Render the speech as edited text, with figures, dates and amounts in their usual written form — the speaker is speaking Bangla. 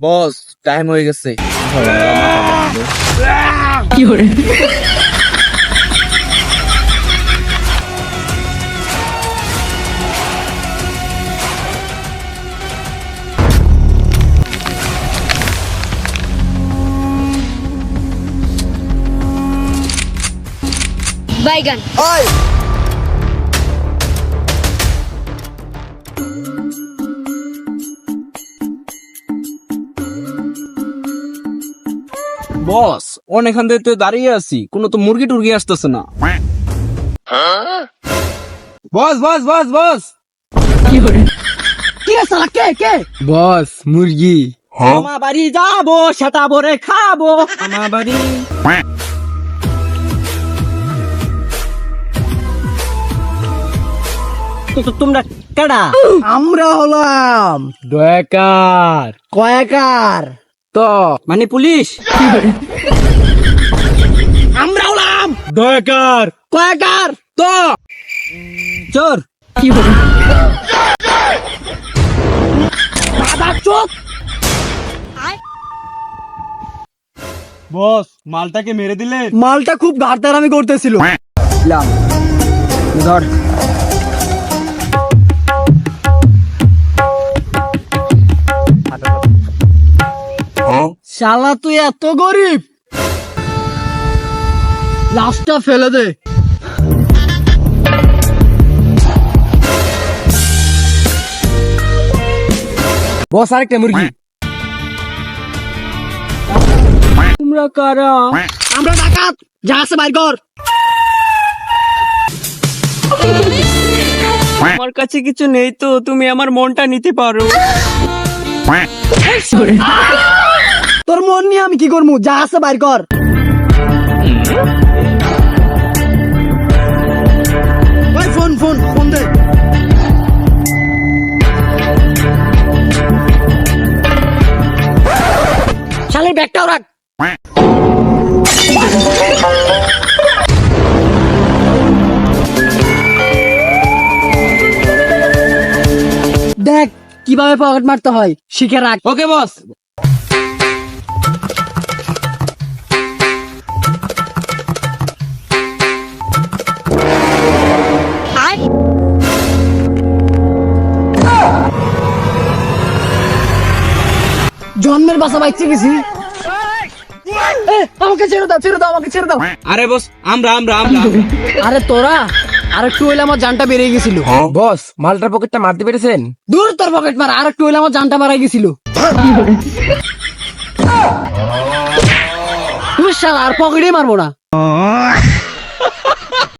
বস টাইম হয়ে গেছে। কি করে বাইগান বস অনেকক্ষণ থেকে তো দাঁড়িয়ে আছি, কোনো তো মুরগি টুরগি আসতেছে না। বস বস বস বস কি করে কি আছে কে কে? বস মুরগি। আমার বাড়ি যাবো, সেটা ভরে খাবো। আমার বাড়ি তোমরা কেডা? আমরা হলাম দয়াকার কয়াকার তো মানে পুলিশ। আমরা হলাম দয়াকার কয়াকার তো চোর। কি করে বস মালটাকে মেরে দিলেন। মালটা খুব ঘাটতারামি করতেছিল। লাম, ধর। শালা তুই এত গরিব, লাশটা ফেলে দে। বস আরেকটা মুরগি। তোমরা কারা? আমরা ডাকাত, যা আছে বাইর কর। আমার কাছে কিছু নেই তো, তুমি আমার মনটা নিতে পারো। কি করে তোর মন নিয়ে আমি কি করবো? যা আছে বাইর কর। ওই ফোন ফোন ফোন দে। শালের ব্যাগটাও রাখ। দেখ কিভাবে পকেট মারতে হয়, শিখে রাখ। ওকে বস। জন্মের বাসা বাইচে গেছি। আমাকে ছেড়ে দাও, ছেড়ে দাও, আমাকে ছেড়ে দাও। আরে বস আমরা আমরা আমরা আরে তোরা আর একটু হইলে আমার জানটা বেরিয়ে গেছিল। বস মালটার পকেটটা মারতে পেরেছেন? দূর তোর পকেট মার, আর একটু হইলে আমার জানটা মারা গেছিল। তুমি শালা আর পকেটে মারবো না।